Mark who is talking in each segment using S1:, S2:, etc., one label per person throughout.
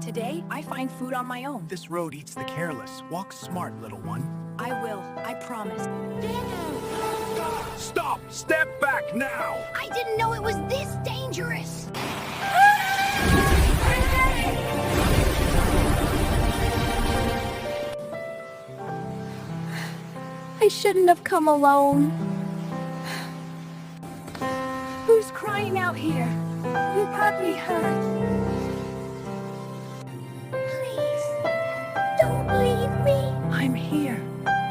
S1: Today, I find food on my own.
S2: This road eats the careless. Walk smart, little one.
S1: I will, I promise.
S2: Stop! Step back now!
S3: I didn't know it was this dangerous.
S1: I shouldn't have come alone. Who's crying out here? You got me hurt.
S3: Please, don't leave me.
S1: I'm here.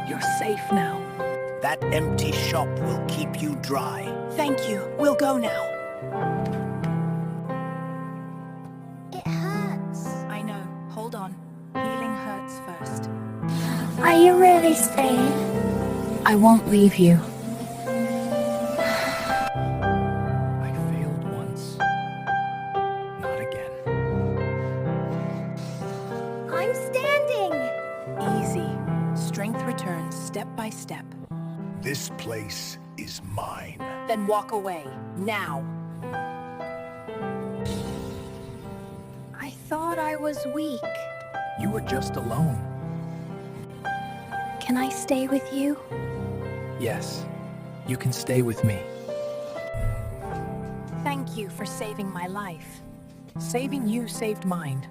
S1: You're safe now.
S2: That empty shop will keep you dry.
S1: Thank you. We'll go now.
S3: It hurts.
S1: I know. Hold on. Healing hurts first.
S3: Are you really staying?
S1: I won't leave you.
S2: I failed once. Not again.
S3: I'm standing.
S1: Easy. Strength returns step by step.
S2: This place is mine.
S1: Then walk away. Now. I thought I was weak.
S2: You were just alone.
S3: Can I stay with you?
S2: Yes, you can stay with me.
S1: Thank you for saving my life. Saving you saved mine.